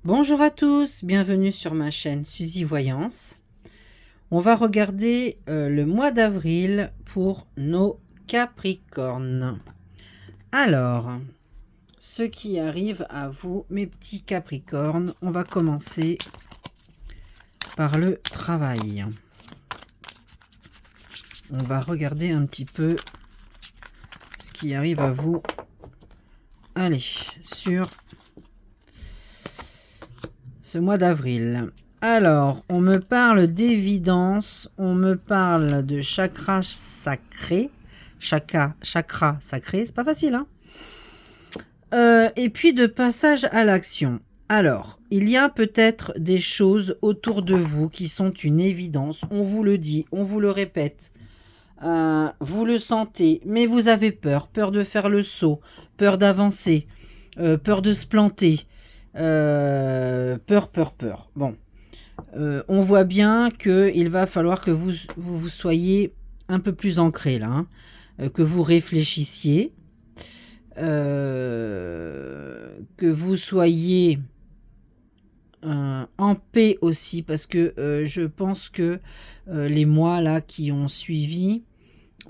Bonjour à tous, bienvenue sur ma chaîne Suzy Voyance. On va regarder le mois d'avril pour nos Capricornes. Alors, ce qui arrive à vous, mes petits Capricornes, on va commencer par le travail. On va regarder un petit peu ce qui arrive à vous. Allez, sur ce mois d'avril. Alors, on me parle d'évidence, on me parle de chakra sacré. Chakra sacré, c'est pas facile, hein. Et puis de passage à l'action. Alors, il y a peut-être des choses autour de vous qui sont une évidence. On vous le dit, on vous le répète. Vous le sentez, mais vous avez peur. Peur de faire le saut, peur d'avancer, peur de se planter. Peur. Bon, on voit bien qu'il va falloir que vous soyez un peu plus ancré là, hein, que vous réfléchissiez, que vous soyez en paix aussi, parce que je pense que les mois là qui ont suivi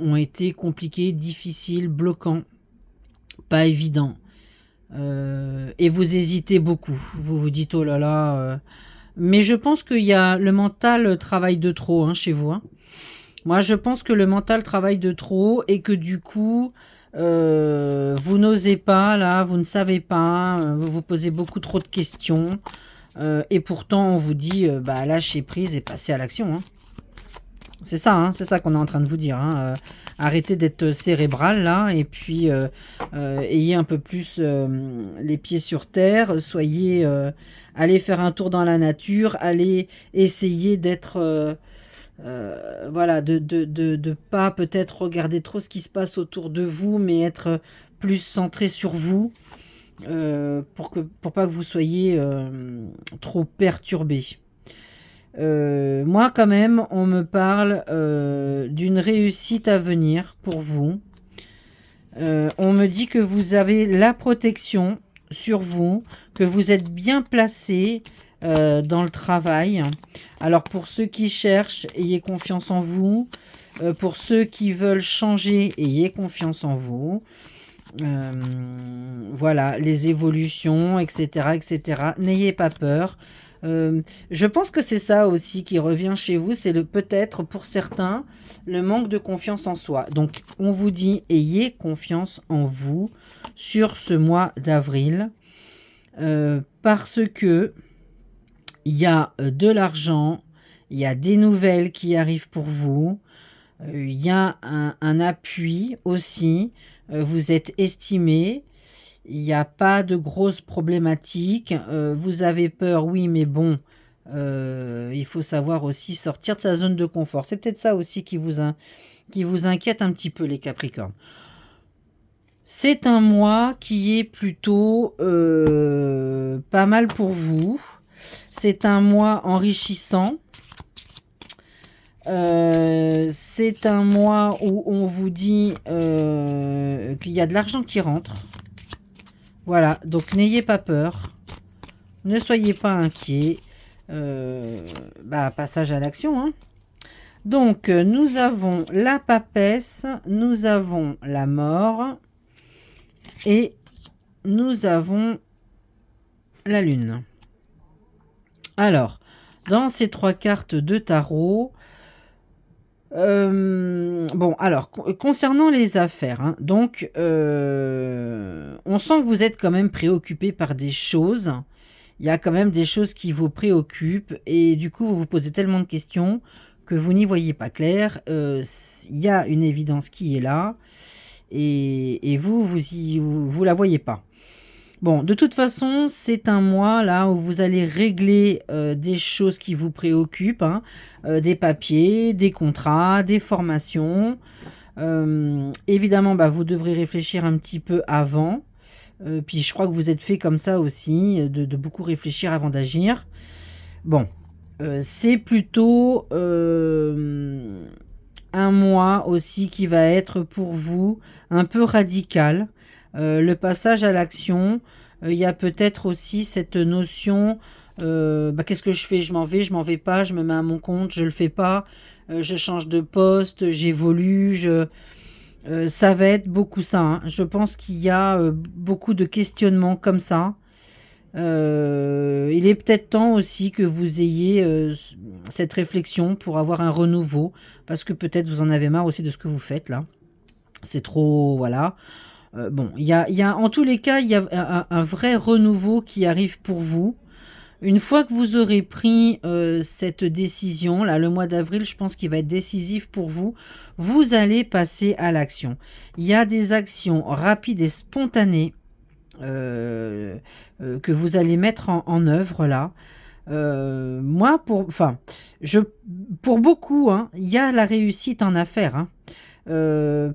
ont été compliqués, difficiles, bloquants, pas évidents. Et vous hésitez beaucoup. Vous vous dites oh là là. Mais je pense qu'il y a le mental travaille de trop, hein, chez vous, hein. Moi, je pense que le mental travaille de trop et que du coup, vous n'osez pas, là, vous ne savez pas, vous vous posez beaucoup trop de questions. Et pourtant, on vous dit, bah, lâchez prise et passez à l'action, hein. C'est ça, hein, c'est ça qu'on est en train de vous dire, hein. Arrêtez d'être cérébral là et puis ayez un peu plus les pieds sur terre. Soyez, allez faire un tour dans la nature, allez essayer d'être, voilà, de pas peut-être regarder trop ce qui se passe autour de vous, mais être plus centré sur vous pour pas que vous soyez trop perturbé. Moi, quand même, on me parle d'une réussite à venir pour vous. On me dit que vous avez la protection sur vous, que vous êtes bien placé dans le travail. Alors, pour ceux qui cherchent, ayez confiance en vous. Pour ceux qui veulent changer, ayez confiance en vous. Voilà, les évolutions, etc., etc. N'ayez pas peur. Je pense que c'est ça aussi qui revient chez vous, c'est peut-être pour certains le manque de confiance en soi. Donc on vous dit ayez confiance en vous sur ce mois d'avril parce que il y a de l'argent, il y a des nouvelles qui arrivent pour vous, il y a un appui aussi, vous êtes estimé. Il n'y a pas de grosses problématiques. Vous avez peur, oui, mais bon, il faut savoir aussi sortir de sa zone de confort. C'est peut-être ça aussi qui vous inquiète un petit peu, les Capricornes. C'est un mois qui est plutôt pas mal pour vous. C'est un mois enrichissant. C'est un mois où on vous dit qu'il y a de l'argent qui rentre. Voilà, donc n'ayez pas peur, ne soyez pas inquiets. Passage à l'action, hein. Donc, nous avons la papesse, nous avons la mort et nous avons la lune. Alors, dans ces trois cartes de tarot, bon, alors, concernant les affaires, hein, donc, on sent que vous êtes quand même préoccupé par des choses. Il y a quand même des choses qui vous préoccupent et du coup, vous vous posez tellement de questions que vous n'y voyez pas clair. Il y a une évidence qui est là et vous la voyez pas. Bon, de toute façon, c'est un mois là où vous allez régler des choses qui vous préoccupent, hein, des papiers, des contrats, des formations. Évidemment, vous devrez réfléchir un petit peu avant. Puis je crois que vous êtes fait comme ça aussi, de beaucoup réfléchir avant d'agir. Bon, c'est plutôt un mois aussi qui va être pour vous un peu radical. Le passage à l'action, il y a peut-être aussi cette notion, qu'est-ce que je fais? Je m'en vais pas, je me mets à mon compte, je le fais pas, je change de poste, j'évolue, ça va être beaucoup ça, hein. Je pense qu'il y a beaucoup de questionnements comme ça. Il est peut-être temps aussi que vous ayez cette réflexion pour avoir un renouveau, parce que peut-être vous en avez marre aussi de ce que vous faites là. C'est trop, voilà. Bon, en tous les cas, il y a un vrai renouveau qui arrive pour vous. Une fois que vous aurez pris cette décision, là, le mois d'avril, je pense qu'il va être décisif pour vous. Vous allez passer à l'action. Il y a des actions rapides et spontanées que vous allez mettre en œuvre là. Moi, pour beaucoup, hein, il y a la réussite en affaires, hein.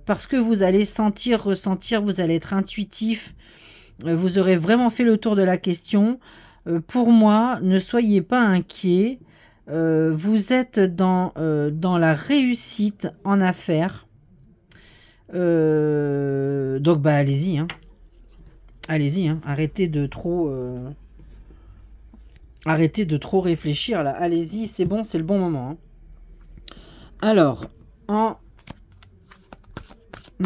Parce que vous allez sentir, ressentir, vous allez être intuitif, vous aurez vraiment fait le tour de la question. Pour moi, ne soyez pas inquiets. Vous êtes dans la réussite en affaires. Donc, allez-y, hein. Allez-y, hein. Arrêtez de trop réfléchir, là. Allez-y, c'est bon, c'est le bon moment, hein. Alors, en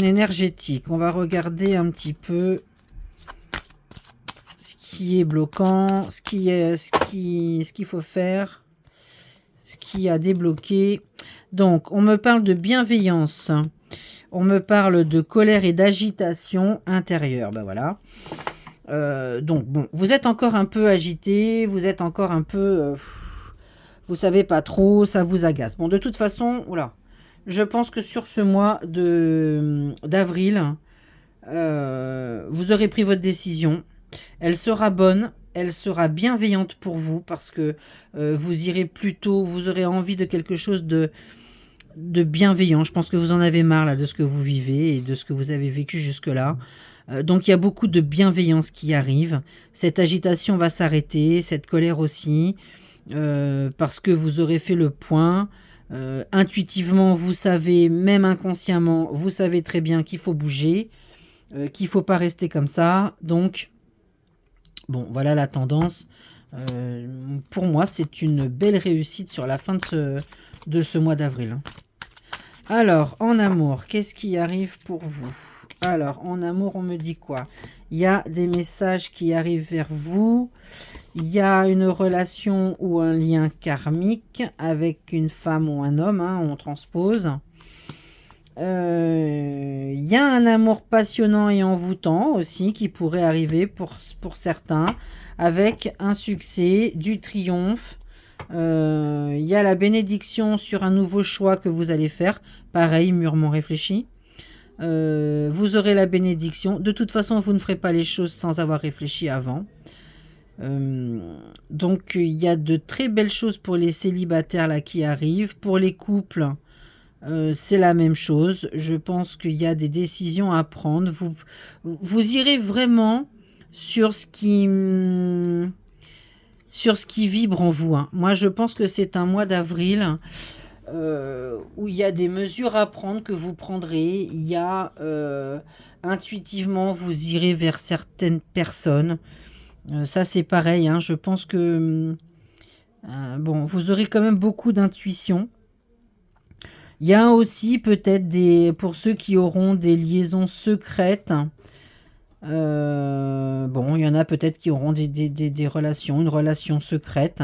énergétique, on va regarder un petit peu ce qui est bloquant, ce qu'il faut faire, ce qui a débloqué. Donc, on me parle de bienveillance. On me parle de colère et d'agitation intérieure. Ben voilà. Donc, bon, vous êtes encore un peu agité, vous êtes encore un peu... vous savez pas trop, ça vous agace. Bon, de toute façon, oula, je pense que sur ce mois d'avril, vous aurez pris votre décision. Elle sera bonne, elle sera bienveillante pour vous parce que vous irez plutôt, vous aurez envie de quelque chose de bienveillant. Je pense que vous en avez marre là de ce que vous vivez et de ce que vous avez vécu jusque-là. Donc il y a beaucoup de bienveillance qui arrive. Cette agitation va s'arrêter, cette colère aussi, parce que vous aurez fait le point. Intuitivement, vous savez, même inconsciemment, vous savez très bien qu'il faut bouger, qu'il ne faut pas rester comme ça. Donc, bon, voilà la tendance. Pour moi, c'est une belle réussite sur la fin de ce mois d'avril. Alors, en amour, qu'est-ce qui arrive pour vous? Alors, en amour, on me dit quoi? Il y a des messages qui arrivent vers vous. Il y a une relation ou un lien karmique avec une femme ou un homme, hein, on transpose. Il y a un amour passionnant et envoûtant aussi qui pourrait arriver pour certains, avec un succès, du triomphe. Il y a la bénédiction sur un nouveau choix que vous allez faire. Pareil, mûrement réfléchi. Vous aurez la bénédiction. De toute façon, vous ne ferez pas les choses sans avoir réfléchi avant. Donc, il y a de très belles choses pour les célibataires là qui arrivent. Pour les couples, c'est la même chose. Je pense qu'il y a des décisions à prendre. Vous irez vraiment sur ce qui vibre en vous, hein. Moi, je pense que c'est un mois d'avril où il y a des mesures à prendre que vous prendrez. Il y a intuitivement, vous irez vers certaines personnes. Ça, c'est pareil, hein. Je pense que bon, vous aurez quand même beaucoup d'intuition. Il y a aussi peut-être pour ceux qui auront des liaisons secrètes. Bon, il y en a peut-être qui auront des relations, une relation secrète.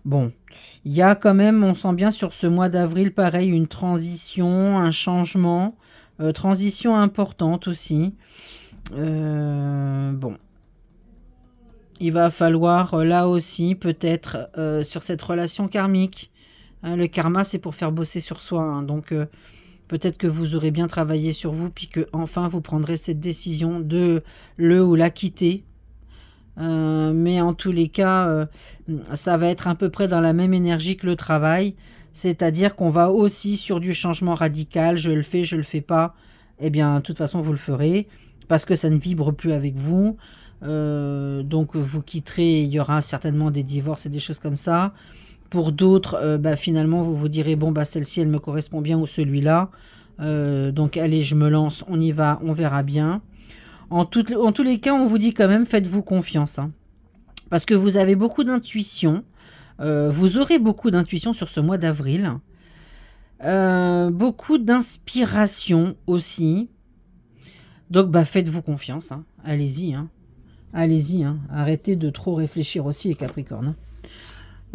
Bon, il y a quand même, on sent bien sur ce mois d'avril, pareil, une transition, un changement, transition importante aussi. Bon, il va falloir là aussi peut-être sur cette relation karmique. Hein, le karma, c'est pour faire bosser sur soi, hein, donc peut-être que vous aurez bien travaillé sur vous, puis que enfin vous prendrez cette décision de le ou la quitter. Mais en tous les cas, ça va être à peu près dans la même énergie que le travail. C'est-à-dire qu'on va aussi sur du changement radical. Je le fais, je le fais pas. Eh bien, de toute façon, vous le ferez. Parce que ça ne vibre plus avec vous. Donc, vous quitterez. Il y aura certainement des divorces et des choses comme ça. Pour d'autres, finalement, vous vous direz, bon, celle-ci, elle me correspond bien ou celui-là. Donc, allez, je me lance. On y va, on verra bien. En tous les cas, on vous dit quand même, faites-vous confiance, hein, parce que vous avez beaucoup d'intuition. Vous aurez beaucoup d'intuition sur ce mois d'avril. Beaucoup d'inspiration aussi. Donc, bah, faites-vous confiance, hein. Allez-y, hein. Allez-y, hein. Arrêtez de trop réfléchir aussi, les Capricornes, hein.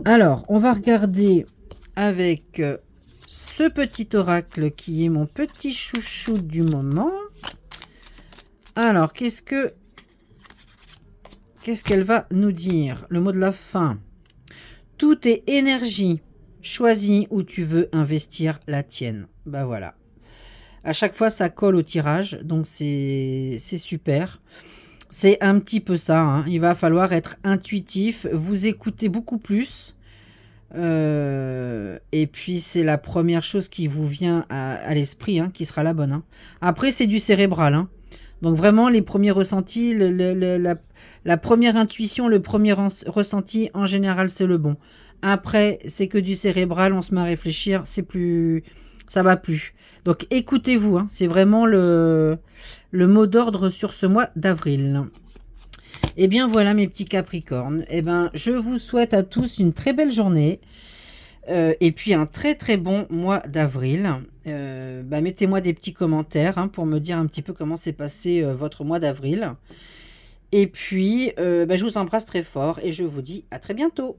Alors, on va regarder avec ce petit oracle qui est mon petit chouchou du moment. Alors, qu'est-ce qu'elle va nous dire? Le mot de la fin. Tout est énergie. Choisis où tu veux investir la tienne. Bah voilà. À chaque fois, ça colle au tirage, donc c'est super. C'est un petit peu ça, hein. Il va falloir être intuitif, vous écoutez beaucoup plus. Et puis, c'est la première chose qui vous vient à l'esprit, hein, qui sera la bonne, hein. Après, c'est du cérébral, hein. Donc, vraiment, les premiers ressentis, la première intuition, le premier ressenti, en général, c'est le bon. Après, c'est que du cérébral, on se met à réfléchir, c'est plus... ça va plus. Donc, écoutez-vous, hein, c'est vraiment le mot d'ordre sur ce mois d'avril. Et bien voilà mes petits Capricornes, et ben je vous souhaite à tous une très belle journée et puis un très très bon mois d'avril. Mettez-moi des petits commentaires, hein, pour me dire un petit peu comment s'est passé votre mois d'avril. Et puis je vous embrasse très fort et je vous dis à très bientôt.